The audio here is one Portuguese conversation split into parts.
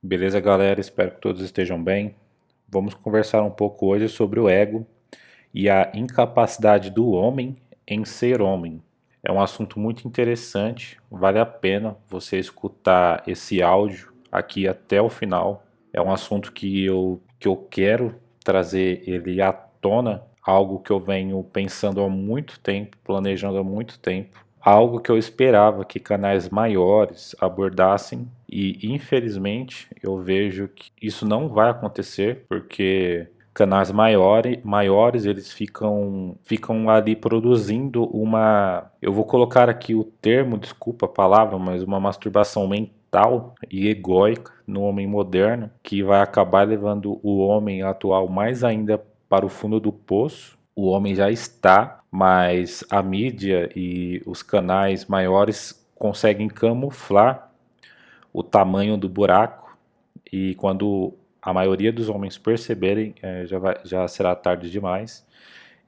Beleza, galera? Espero que todos estejam bem. Vamos conversar um pouco hoje sobre o ego e a incapacidade do homem em ser homem. É um assunto muito interessante, vale a pena você escutar esse áudio aqui até o final. É um assunto que eu quero trazer ele à tona, algo que eu venho pensando há muito tempo, planejando há muito tempo. Algo que eu esperava que canais maiores abordassem e infelizmente eu vejo que isso não vai acontecer porque canais maiores eles ficam ali produzindo uma, eu vou colocar aqui o termo, desculpa a palavra, mas uma masturbação mental e egóica no homem moderno que vai acabar levando o homem atual mais ainda para o fundo do poço. O homem já está, mas a mídia e os canais maiores conseguem camuflar o tamanho do buraco e quando a maioria dos homens perceberem, já será tarde demais.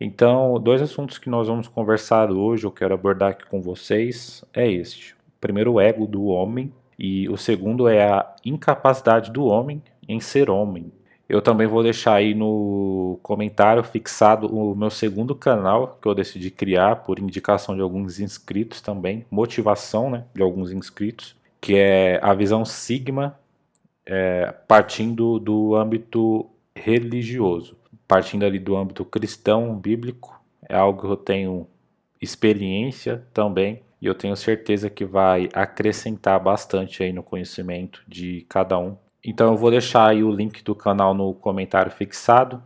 Então, dois assuntos que nós vamos conversar hoje, eu quero abordar aqui com vocês, é este. O primeiro, o ego do homem, e o segundo é a incapacidade do homem em ser homem. Eu também vou deixar aí no comentário fixado o meu segundo canal que eu decidi criar por indicação de alguns inscritos também, motivação, né, de alguns inscritos, que é a visão Sigma, partindo do âmbito religioso, partindo ali do âmbito cristão, bíblico, é algo que eu tenho experiência também e eu tenho certeza que vai acrescentar bastante aí no conhecimento de cada um. Então eu vou deixar aí o link do canal no comentário fixado.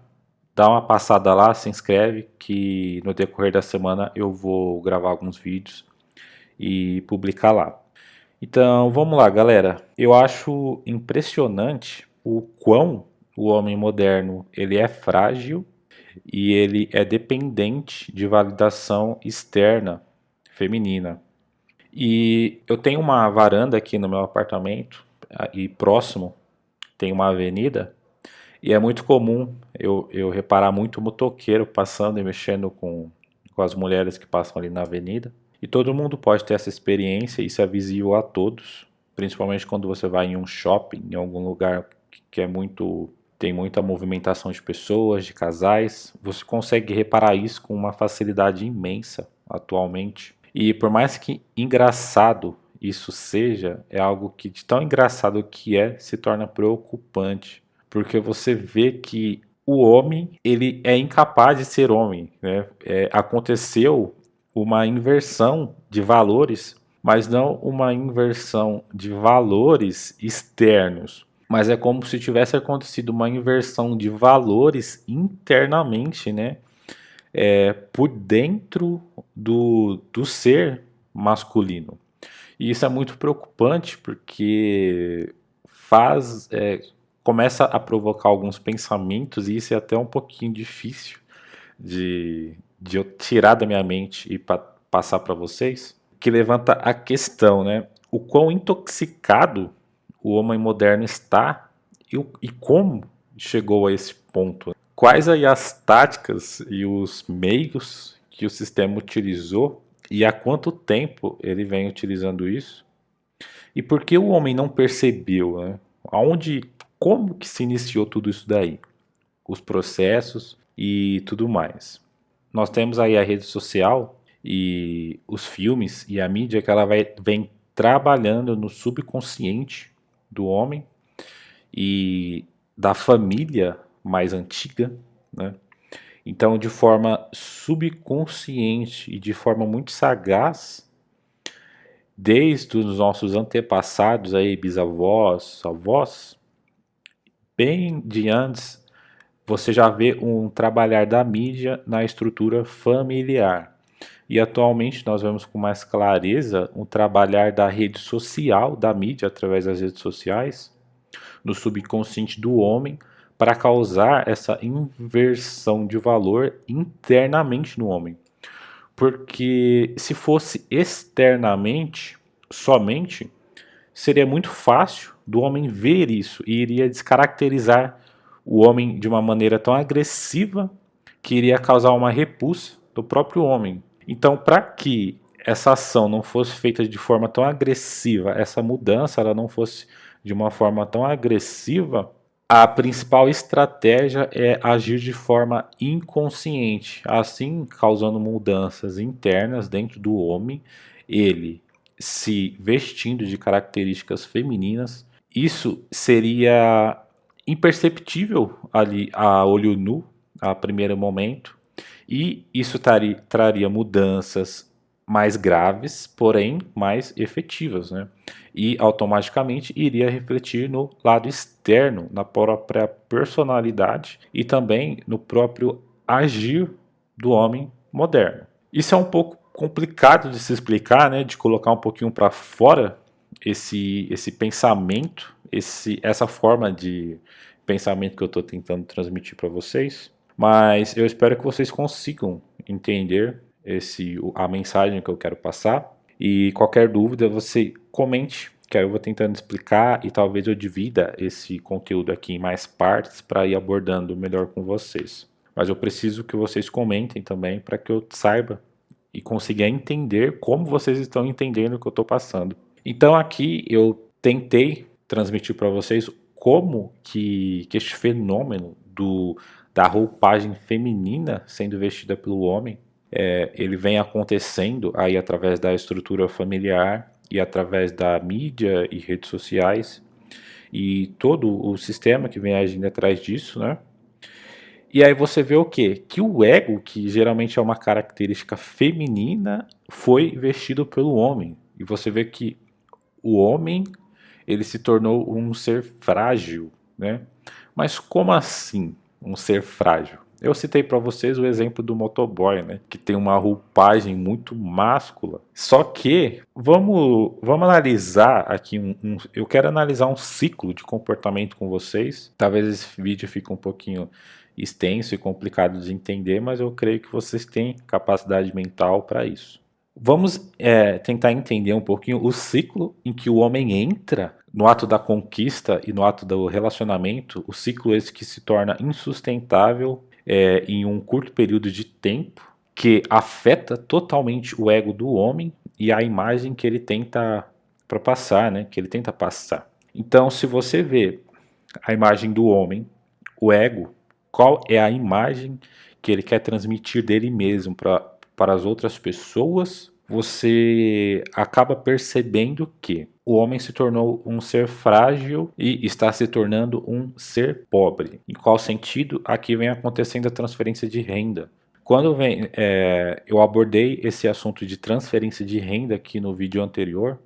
Dá uma passada lá, se inscreve que no decorrer da semana eu vou gravar alguns vídeos e publicar lá. Então, vamos lá, galera. Eu acho impressionante o quão o homem moderno ele é frágil e ele é dependente de validação externa feminina. E eu tenho uma varanda aqui no meu apartamento e próximo tem uma avenida e é muito comum eu reparar muito motoqueiro passando e mexendo com as mulheres que passam ali na avenida. E todo mundo pode ter essa experiência, isso é visível a todos, principalmente quando você vai em um shopping, em algum lugar que é muito, tem muita movimentação de pessoas, de casais, você consegue reparar isso com uma facilidade imensa atualmente. E por mais que engraçado isso seja, é algo que de tão engraçado que é, se torna preocupante, porque você vê que o homem ele é incapaz de ser homem, né? Aconteceu uma inversão de valores, mas não uma inversão de valores externos, mas é como se tivesse acontecido uma inversão de valores internamente, né? Por dentro do ser masculino. E isso é muito preocupante porque faz, começa a provocar alguns pensamentos e isso é até um pouquinho difícil de eu tirar da minha mente e passar para vocês, que levanta a questão, né? O quão intoxicado o homem moderno está e como chegou a esse ponto. Quais aí as táticas e os meios que o sistema utilizou e há quanto tempo ele vem utilizando isso? E por que o homem não percebeu, né? Aonde, como que se iniciou tudo isso daí? Os processos e tudo mais. Nós temos aí a rede social e os filmes e a mídia que vem trabalhando no subconsciente do homem e da família mais antiga, né? Então, de forma subconsciente e de forma muito sagaz, desde os nossos antepassados aí, bisavós, avós, bem de antes, você já vê um trabalhar da mídia na estrutura familiar. E atualmente nós vemos com mais clareza um trabalhar da rede social, da mídia através das redes sociais, no subconsciente do homem, para causar essa inversão de valor internamente no homem. Porque se fosse externamente, somente, seria muito fácil do homem ver isso e iria descaracterizar o homem de uma maneira tão agressiva que iria causar uma repulsa do próprio homem. Então, para que essa ação não fosse feita de forma tão agressiva, essa mudança ela não fosse de uma forma tão agressiva, a principal estratégia é agir de forma inconsciente, assim causando mudanças internas dentro do homem, ele se vestindo de características femininas. Isso seria imperceptível ali a olho nu, a primeiro momento, e isso traria mudanças mais graves, porém mais efetivas, né? E automaticamente iria refletir no lado externo, na própria personalidade e também no próprio agir do homem moderno. Isso é um pouco complicado de se explicar, né? De colocar um pouquinho para fora esse pensamento, essa forma de pensamento que eu estou tentando transmitir para vocês. Mas eu espero que vocês consigam entender a mensagem que eu quero passar. E qualquer dúvida, você comente, que aí eu vou tentando explicar e talvez eu divida esse conteúdo aqui em mais partes para ir abordando melhor com vocês. Mas eu preciso que vocês comentem também para que eu saiba e consiga entender como vocês estão entendendo o que eu estou passando. Então aqui eu tentei transmitir para vocês como que este fenômeno da roupagem feminina sendo vestida pelo homem, ele vem acontecendo aí através da estrutura familiar e através da mídia e redes sociais e todo o sistema que vem agindo atrás disso, né? E aí você vê o quê? Que o ego, que geralmente é uma característica feminina, foi vestido pelo homem. E você vê que o homem, ele se tornou um ser frágil, né? Mas como assim um ser frágil? Eu citei para vocês o exemplo do motoboy, né? Que tem uma roupagem muito máscula. Só que vamos analisar aqui eu quero analisar um ciclo de comportamento com vocês. Talvez esse vídeo fique um pouquinho extenso e complicado de entender, mas eu creio que vocês têm capacidade mental para isso. Vamos tentar entender um pouquinho o ciclo em que o homem entra no ato da conquista e no ato do relacionamento, o ciclo esse que se torna insustentável em um curto período de tempo, que afeta totalmente o ego do homem e a imagem que ele tenta passar, né? Que ele tenta passar. Então, se você vê a imagem do homem, o ego, qual é a imagem que ele quer transmitir dele mesmo para as outras pessoas, você acaba percebendo que o homem se tornou um ser frágil e está se tornando um ser pobre. Em qual sentido? Aqui vem acontecendo a transferência de renda. Quando eu abordei esse assunto de transferência de renda aqui no vídeo anterior,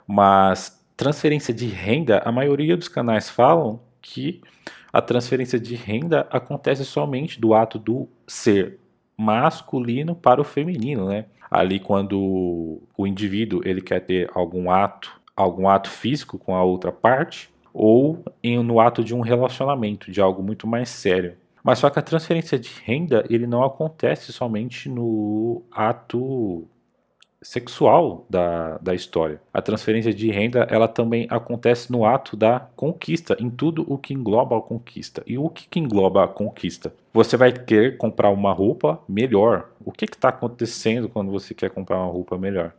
mas transferência de renda, a maioria dos canais falam que a transferência de renda acontece somente do ato do ser masculino para o feminino, né? Ali quando o indivíduo ele quer ter algum ato físico com a outra parte, ou no ato de um relacionamento, de algo muito mais sério. Mas só que a transferência de renda ele não acontece somente no ato sexual da história. A transferência de renda ela também acontece no ato da conquista, em tudo o que engloba a conquista. E o que engloba a conquista? Você vai querer comprar uma roupa melhor. O que está acontecendo quando você quer comprar uma roupa melhor?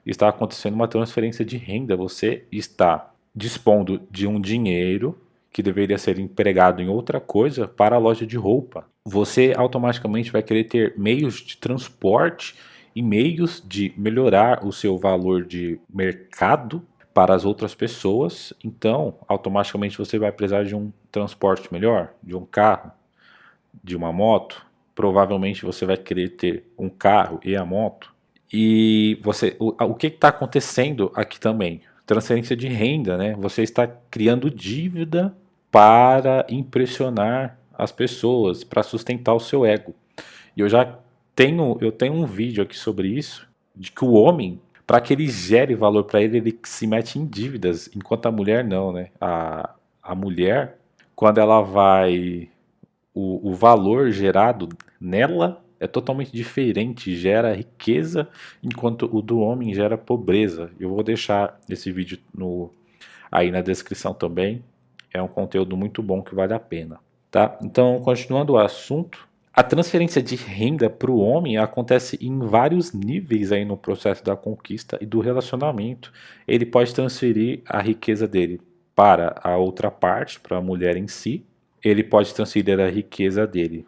Está acontecendo uma transferência de renda. Você está dispondo de um dinheiro que deveria ser empregado em outra coisa para a loja de roupa. Você automaticamente vai querer ter meios de transporte e meios de melhorar o seu valor de mercado para as outras pessoas. Então, automaticamente você vai precisar de um transporte melhor, de um carro, de uma moto. Provavelmente você vai querer ter um carro e a moto. E o que está acontecendo aqui também? Transferência de renda, né? Você está criando dívida para impressionar as pessoas, para sustentar o seu ego. E eu tenho um vídeo aqui sobre isso, de que o homem, para que ele gere valor para ele, ele se mete em dívidas, enquanto a mulher não, né? A mulher, quando ela vai, o valor gerado nela é totalmente diferente, gera riqueza, enquanto o do homem gera pobreza. Eu vou deixar esse vídeo aí na descrição também, é um conteúdo muito bom que vale a pena, tá? Então, continuando o assunto, a transferência de renda para o homem acontece em vários níveis aí no processo da conquista e do relacionamento. Ele pode transferir a riqueza dele para a outra parte, para a mulher em si. Ele pode transferir a riqueza dele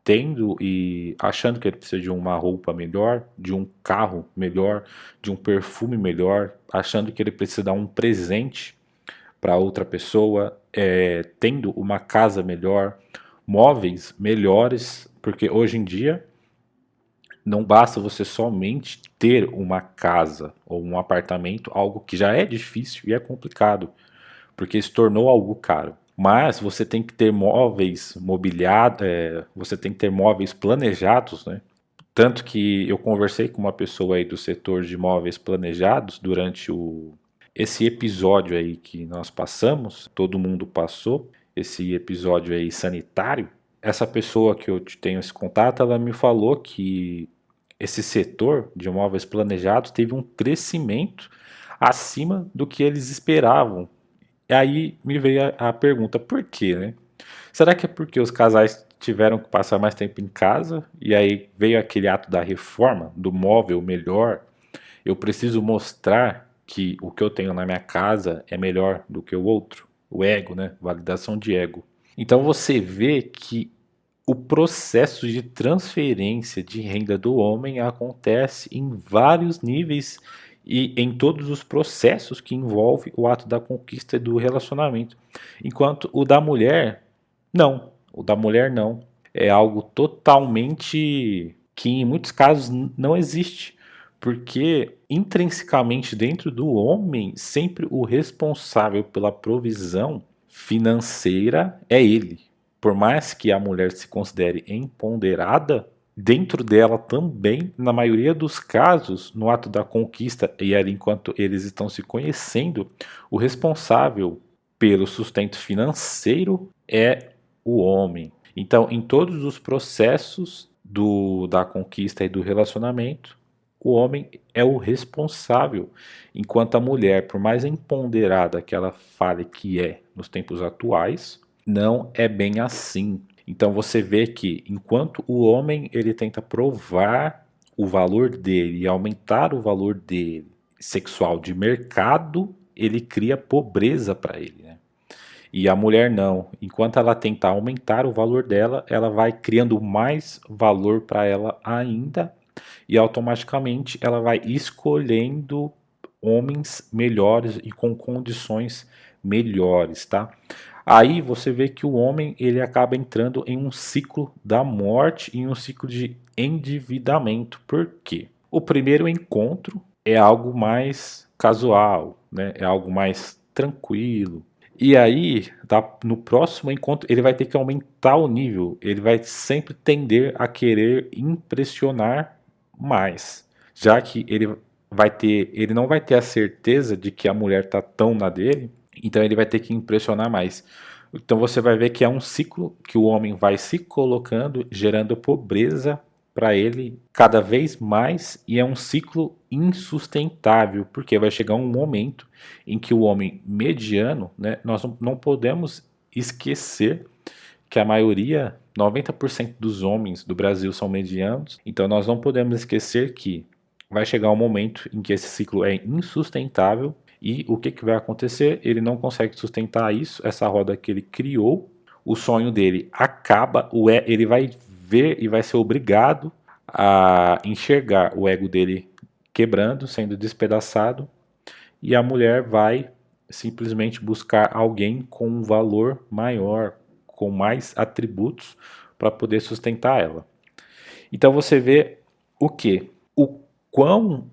tendo e achando que ele precisa de uma roupa melhor, de um carro melhor, de um perfume melhor, achando que ele precisa dar um presente para outra pessoa, tendo uma casa melhor, móveis melhores, porque hoje em dia não basta você somente ter uma casa ou um apartamento, algo que já é difícil e é complicado, porque se tornou algo caro. Mas você tem que ter móveis mobiliados, você tem que ter móveis planejados, né? Tanto que eu conversei com uma pessoa aí do setor de móveis planejados durante esse episódio aí que nós passamos, todo mundo passou, esse episódio aí sanitário. Essa pessoa que eu tenho esse contato, ela me falou que esse setor de móveis planejados teve um crescimento acima do que eles esperavam. E aí me veio a pergunta, por quê, né? Será que é porque os casais tiveram que passar mais tempo em casa e aí veio aquele ato da reforma, do móvel melhor? Eu preciso mostrar que o que eu tenho na minha casa é melhor do que o outro. O ego, né? Validação de ego. Então você vê que o processo de transferência de renda do homem acontece em vários níveis e em todos os processos que envolve o ato da conquista e do relacionamento. Enquanto o da mulher, não. O da mulher não. É algo totalmente que em muitos casos não existe. Porque intrinsecamente dentro do homem, sempre o responsável pela provisão financeira é ele. Por mais que a mulher se considere empoderada, dentro dela também, na maioria dos casos, no ato da conquista e ali enquanto eles estão se conhecendo, o responsável pelo sustento financeiro é o homem. Então, em todos os processos da conquista e do relacionamento, o homem é o responsável, enquanto a mulher, por mais empoderada que ela fale que é nos tempos atuais, não é bem assim. Então você vê que enquanto o homem ele tenta provar o valor dele e aumentar o valor dele sexual de mercado, ele cria pobreza para ele, né? E a mulher não. Enquanto ela tenta aumentar o valor dela, ela vai criando mais valor para ela ainda e automaticamente ela vai escolhendo homens melhores e com condições melhores, tá? Aí você vê que o homem ele acaba entrando em um ciclo da morte, em um ciclo de endividamento. Por quê? O primeiro encontro é algo mais casual, né? É algo mais tranquilo. E aí, tá, no próximo encontro, ele vai ter que aumentar o nível. Ele vai sempre tender a querer impressionar mais, já que ele não vai ter a certeza de que a mulher tá tão na dele, então ele vai ter que impressionar mais. Então você vai ver que é um ciclo que o homem vai se colocando, gerando pobreza para ele cada vez mais, e é um ciclo insustentável, porque vai chegar um momento em que o homem mediano, né, nós não podemos esquecer que a maioria, 90% dos homens do Brasil são medianos, então nós não podemos esquecer que vai chegar um momento em que esse ciclo é insustentável e o que, que vai acontecer? Ele não consegue sustentar isso, essa roda que ele criou, o sonho dele acaba, ele vai ver e vai ser obrigado a enxergar o ego dele quebrando, sendo despedaçado, e a mulher vai simplesmente buscar alguém com um valor maior, com mais atributos para poder sustentar ela. Então você vê o que? O quão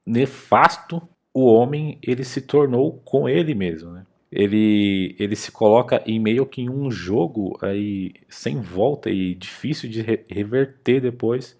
nefasto o homem ele se tornou com ele mesmo, né? Ele se coloca em meio que em um jogo aí sem volta e difícil de reverter depois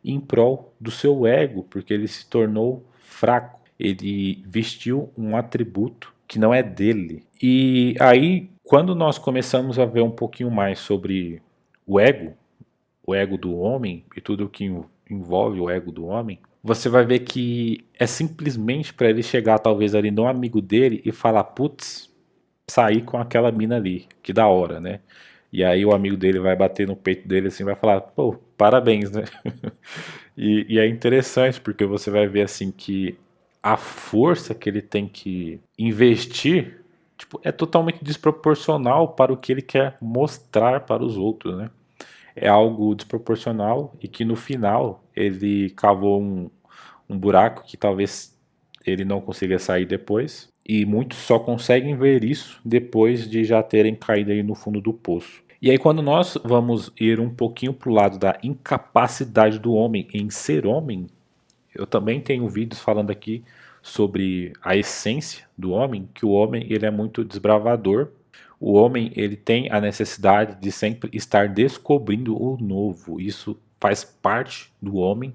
em prol do seu ego, porque ele se tornou fraco. Ele vestiu um atributo que não é dele. E aí, quando nós começamos a ver um pouquinho mais sobre o ego do homem e tudo o que envolve o ego do homem, você vai ver que é simplesmente para ele chegar talvez ali no amigo dele e falar, putz, sair com aquela mina ali, que da hora, né? E aí o amigo dele vai bater no peito dele assim, vai falar, pô, parabéns, né? E é interessante porque você vai ver assim que a força que ele tem que investir tipo, é totalmente desproporcional para o que ele quer mostrar para os outros, né? É algo desproporcional e que no final ele cavou um buraco que talvez ele não consiga sair depois. E muitos só conseguem ver isso depois de já terem caído aí no fundo do poço. E aí quando nós vamos ir um pouquinho para o lado da incapacidade do homem em ser homem, eu também tenho vídeos falando aqui sobre a essência do homem, que o homem ele é muito desbravador. O homem ele tem a necessidade de sempre estar descobrindo o novo. Isso faz parte do homem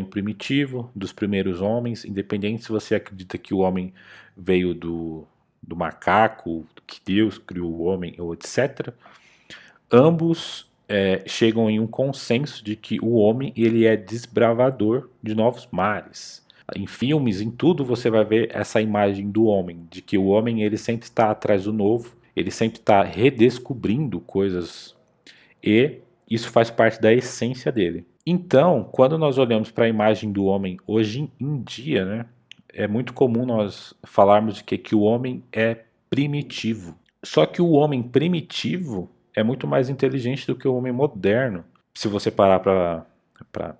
primitivo, dos primeiros homens, independente se você acredita que o homem veio do macaco, que Deus criou o homem, ou etc. Ambos chegam em um consenso de que o homem ele é desbravador de novos mares. Em filmes, em tudo você vai ver essa imagem do homem, de que o homem ele sempre está atrás do novo, ele sempre está redescobrindo coisas e isso faz parte da essência dele. Então, quando nós olhamos para a imagem do homem hoje em dia, né, é muito comum nós falarmos de que o homem é primitivo. Só que o homem primitivo é muito mais inteligente do que o homem moderno. Se você parar para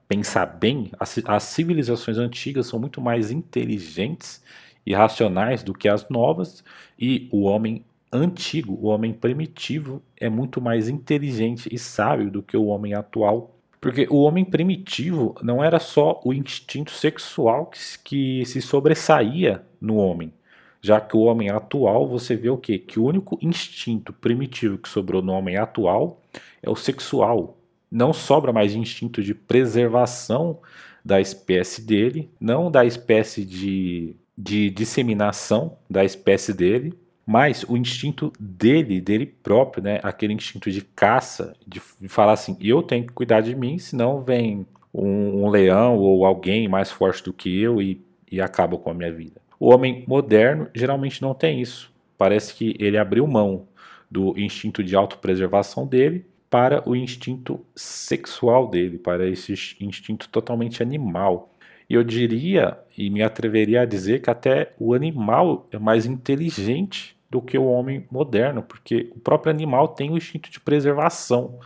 pensar bem, as civilizações antigas são muito mais inteligentes e racionais do que as novas, e o homem antigo, o homem primitivo, é muito mais inteligente e sábio do que o homem atual. Porque o homem primitivo não era só o instinto sexual que se sobressaía no homem. Já que o homem atual, você vê o quê? Que o único instinto primitivo que sobrou no homem atual é o sexual. Não sobra mais instinto de preservação da espécie dele, não da espécie de disseminação da espécie dele, mas o instinto dele próprio, né? Aquele instinto de caça, de falar assim, eu tenho que cuidar de mim, senão vem um leão ou alguém mais forte do que eu e acaba com a minha vida. O homem moderno geralmente não tem isso. Parece que ele abriu mão do instinto de autopreservação dele para o instinto sexual dele, para esse instinto totalmente animal. E eu diria, e me atreveria a dizer, que até o animal é mais inteligente do que o homem moderno, porque o próprio animal tem o instinto de preservação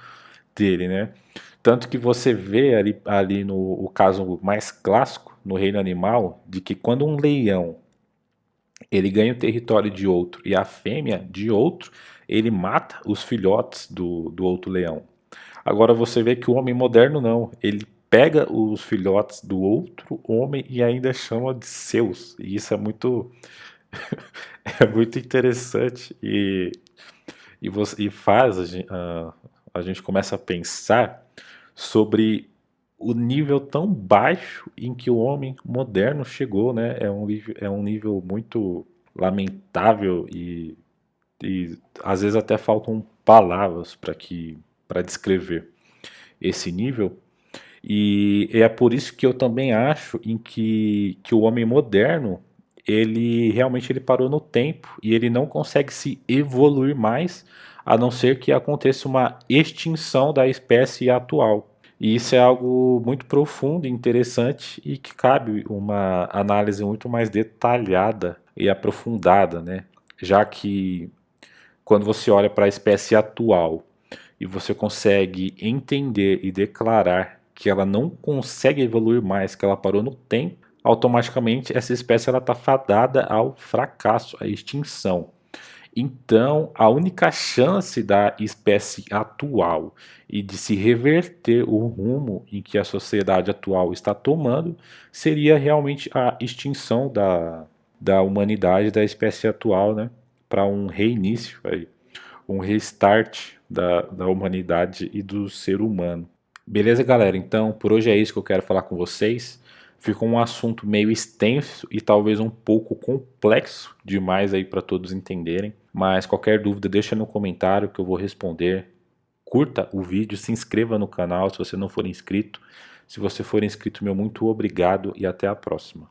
dele, né? Tanto que você vê ali no o caso mais clássico, no reino animal, de que quando um leão ele ganha o território de outro e a fêmea de outro, ele mata os filhotes do outro leão. Agora você vê que o homem moderno não, ele pega os filhotes do outro homem e ainda chama de seus. E isso é muito é muito interessante e faz a gente começa a pensar sobre o nível tão baixo em que o homem moderno chegou, né? É um nível muito lamentável e às vezes até faltam palavras para descrever esse nível. E é por isso que eu também acho que o homem moderno ele realmente ele parou no tempo e ele não consegue se evoluir mais, a não ser que aconteça uma extinção da espécie atual. E isso é algo muito profundo e interessante e que cabe uma análise muito mais detalhada e aprofundada, né? Já que quando você olha para a espécie atual e você consegue entender e declarar que ela não consegue evoluir mais, que ela parou no tempo, automaticamente essa espécie ela está fadada ao fracasso, à extinção. Então, a única chance da espécie atual e de se reverter o rumo em que a sociedade atual está tomando seria realmente a extinção da humanidade, da espécie atual, né? Para um reinício, aí, um restart da humanidade e do ser humano. Beleza, galera? Então, por hoje é isso que eu quero falar com vocês. Ficou um assunto meio extenso e talvez um pouco complexo demais aí para todos entenderem. Mas qualquer dúvida deixa no comentário que eu vou responder. Curta o vídeo, se inscreva no canal se você não for inscrito. Se você for inscrito, meu muito obrigado e até a próxima.